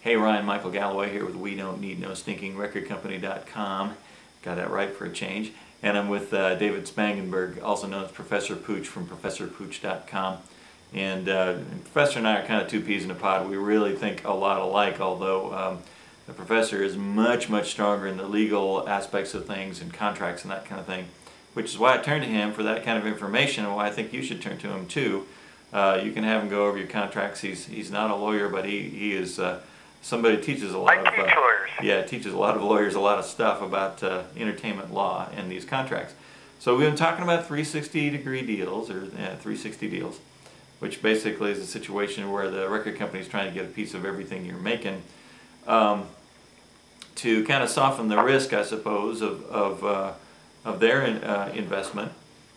Hey Ryan, Michael Galloway here with We Don't Need No Stinking Recordcompany.com. Got that right for a change. And I'm with David Spangenberg, also known as Professor Pooch from ProfessorPooch.com. And Professor and I are kind of two peas in a pod. We really think a lot alike, although the Professor is much, much stronger in the legal aspects of things and contracts and that kind of thing, which is why I turned to him for that kind of information, and why I think you should turn to him too. You can have him go over your contracts. He's not a lawyer, but he is somebody who teaches a lot I teach lawyers. Yeah, teaches a lot of lawyers a lot of stuff about entertainment law and these contracts. So we've been talking about 360-degree deals, or 360 deals, which basically is a situation where the record company is trying to get a piece of everything you're making, to kind of soften the risk, I suppose, of their investment.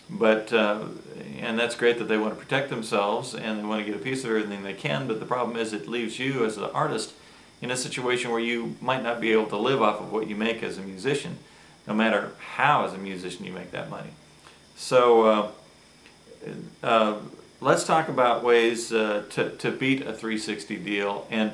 But and that's great that they want to protect themselves and they want to get a piece of everything they can. But the problem is, it leaves you as an artist in a situation where you might not be able to live off of what you make as a musician, no matter how as a musician you make that money. So let's talk about ways to beat a 360 deal. And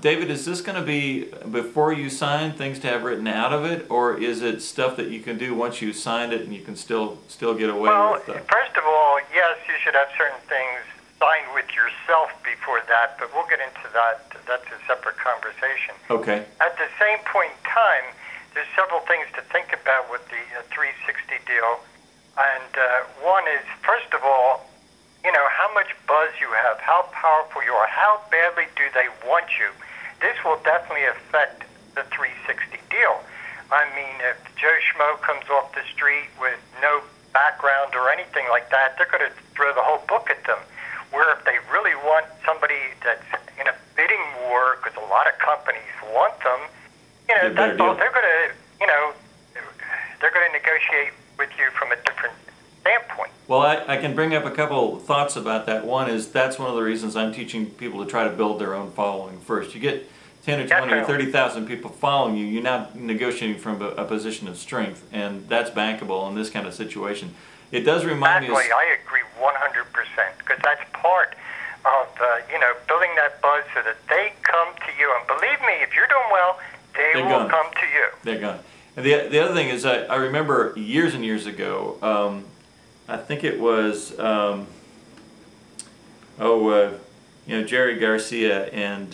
David, is this going to be before you sign, things to have written out of it, or is it stuff that you can do once you signed it and you can still get away with? Well, first of all, yes, you should have certain things signed with yourself before that, but we'll get into that. That's a separate conversation. Okay. At the same point in time, there's several things to think about with the 360 deal, and one is, first of all, you know, how much buzz you have, how powerful you are, how badly do they want you. This will definitely affect the 360 deal. I mean, if Joe Schmo comes off the street with no background or anything like that, they're going to throw the whole book at them. Where if they really want somebody that's in a bidding war, because a lot of companies want them, you know, that's all, they're going to, you know, they're going to negotiate with you from a different standpoint. Well, I can bring up a couple thoughts about that. One is, that's one of the reasons I'm teaching people to try to build their own following first. You get 10 or 20 or 30,000 people following you, you're not negotiating from a position of strength, and that's bankable in this kind of situation. It does remind me of... Exactly, I agree 100%, because that's part of, you know, building that buzz so that they come to you. And believe me, if you're doing well, they will come to you. They're gone. And the other thing is, I remember years and years ago, I think it was, you know, Jerry Garcia and,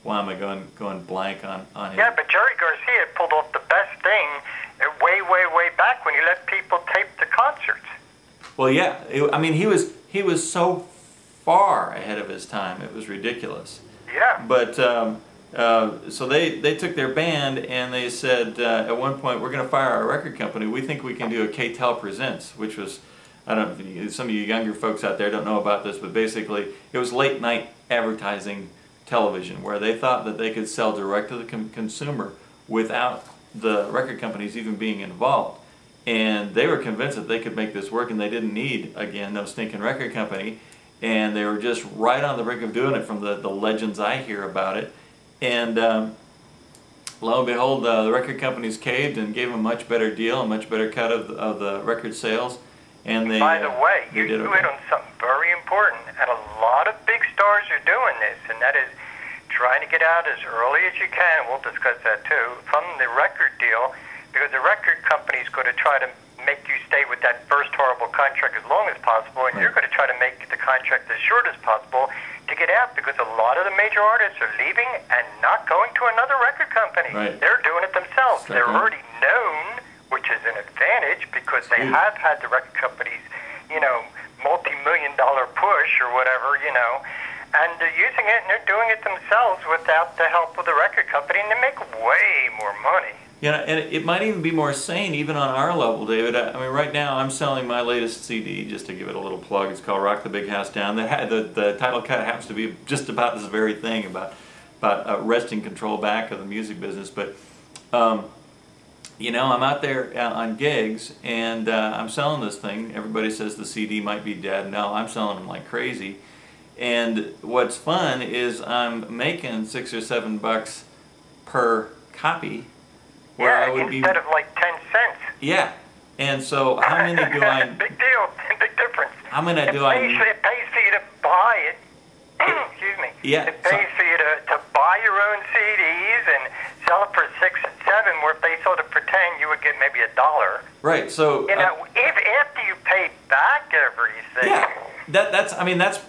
why am I going blank on him? Yeah, but Jerry Garcia pulled off the best thing way back when he let people tape the concerts. Well, yeah, I mean, he was so far ahead of his time, it was ridiculous. Yeah. But so they took their band and they said at one point, we're going to fire our record company. We think we can do a K-Tel Presents, which was, I don't know, some of you younger folks out there don't know about this, but basically it was late night advertising television where they thought that they could sell direct to the consumer without the record companies even being involved. And they were convinced that they could make this work, and they didn't need, again, no stinking record company. And they were just right on the brink of doing it from the legends I hear about it. And lo and behold, the record companies caved and gave them a much better deal, a much better cut of the record sales. And they, by the way, you hit on something very important, and a lot of big stars are doing this, and that is trying to get out as early as you can, we'll discuss that too, from the record deal, because the record company is going to try to make you stay with that first horrible contract as long as possible, and you're going to try to make the contract as short as possible to get out, because a lot of the major artists are leaving and not going to another record company. Right. They're doing it themselves. They're already known, which is an advantage, because they have had the record companies, you know, multi-million-dollar push or whatever, you know, and they're using it and they're doing it themselves without the help of the record company, and they make way more money. Yeah, and it might even be more sane, even on our level, David. I mean, right now I'm selling my latest CD, just to give it a little plug. It's called Rock the Big House Down. The title cut happens to be just about this very thing, about wresting control back of the music business. But you know, I'm out there on gigs, and I'm selling this thing. Everybody says the CD might be dead. No, I'm selling them like crazy. And what's fun is I'm making $6 or $7 per copy. Where Yeah, I would instead of like 10 cents. Yeah. And so how many do I... Big deal. Big difference. How many do It pays for you to buy it, Yeah, It pays for you to buy your own CDs and sell it for 6 and 7, where if they sold it for 10, you would get maybe $1. right. So You know, if after you pay back everything. yeah,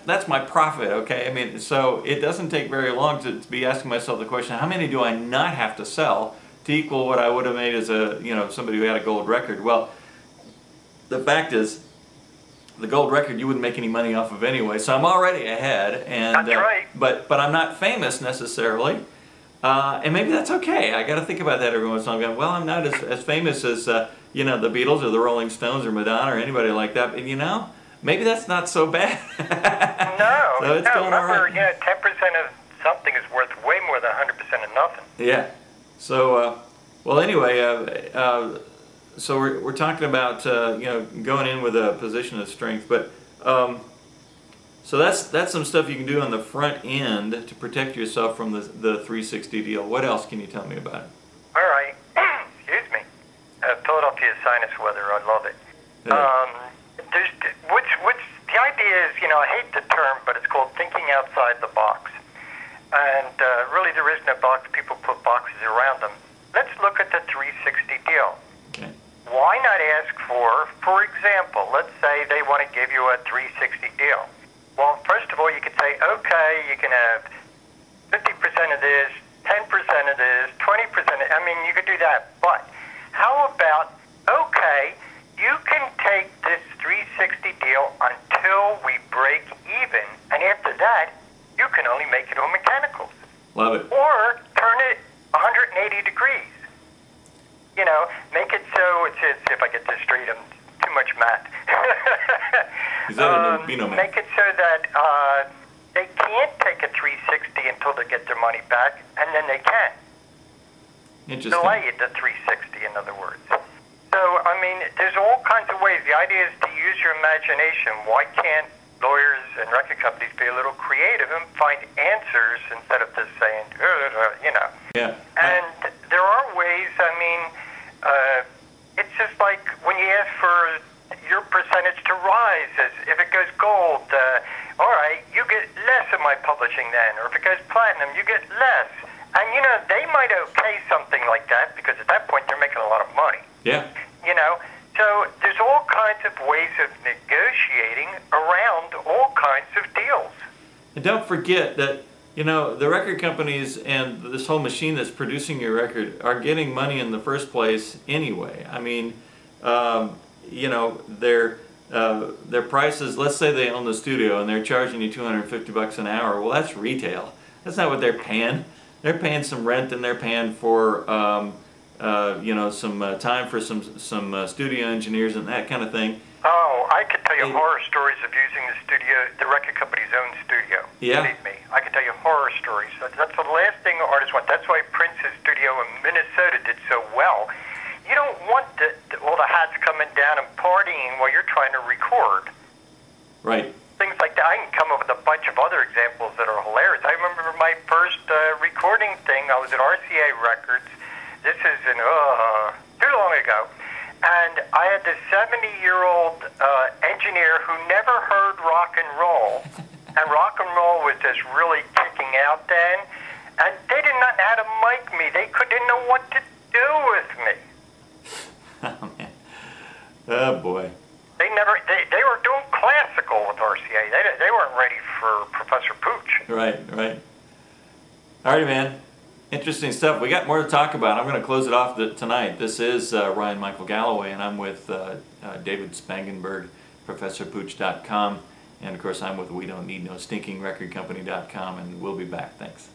that's my profit. Okay, I mean, so it doesn't take very long to be asking myself the question: how many do I not have to sell to equal what I would have made as a somebody who had a gold record? Well, the fact is, the gold record you wouldn't make any money off of anyway, so I'm already ahead. And That's right. But I'm not famous necessarily, and maybe that's okay. I got to think about that every once in a while. Well, I'm not as famous as the Beatles or the Rolling Stones or Madonna or anybody like that. But maybe that's not so bad. No, So it's going all remember, right. 10% of something is worth way more than 100% of nothing. Yeah. So, well, anyway, so we're talking about going in with a position of strength, but so that's some stuff you can do on the front end to protect yourself from the 360 deal. What else can you tell me about it? All right. Excuse me. Philadelphia sinus weather. I love it. Yeah. Which the idea is, I hate the term, but it's called thinking outside the box. And really, there is no box. People put boxes around them. Let's look at the 360 deal. Okay. Why not ask for example, let's say they want to give you a 360 deal. Well, first of all, you could say, okay, you can have 50% of this, 10% of this, 20% of, you could do that. But how about, okay, you can take this 360 deal until we break even, and after that, you can only make it on mechanicals. Love it. Or turn it 180 degrees. Make it so, it's if I get this straight, I'm too much math. Is that a Bino man? Make it so that they can't take a 360 until they get their money back, and then they can. Interesting. Delay the 360, in other words. So, there's all kinds of ways. The idea is to use your imagination. Why can't lawyers and record companies be a little creative and find answers instead of just saying, Yeah. And there are ways, it's just like when you ask for your percentage to rise, as if it goes gold, all right, you get less of my publishing then, or if it goes platinum, you get less. And, they might okay something like that because at that point they're making a lot of money. Yeah. So there's all kinds of ways of negotiating around all kinds of deals. And don't forget that, the record companies and this whole machine that's producing your record are getting money in the first place anyway. Their prices, let's say they own the studio and they're charging you $250 an hour. Well, that's retail. That's not what they're paying. They're paying some rent and they're paying for some time for some studio engineers and that kind of thing. Oh, I could tell you horror stories of using the record company's own studio. Yeah. Believe me, I can tell you horror stories. That's the last thing artists want. That's why Prince's studio in Minnesota did so well. You don't want all the hats coming down and partying while you're trying to record. Right. Things like that. I can come up with a bunch of other examples that are hilarious. I remember my first recording thing. I was at RCA Records. This is too long ago. And I had this 70-year-old engineer who never heard rock and roll. And rock and roll was just really kicking out then. And they did not know how to mic me. They didn't know what to do with me. Oh, man. Oh, boy. They were doing classical with RCA. They weren't ready for Professor Pooch. Right. All right, man. Interesting stuff. We got more to talk about. I'm going to close it off tonight. This is Ryan Michael Galloway, and I'm with David Spangenberg, ProfessorPooch.com, and of course I'm with We Don't Need No Stinking Record Company.com, and we'll be back. Thanks.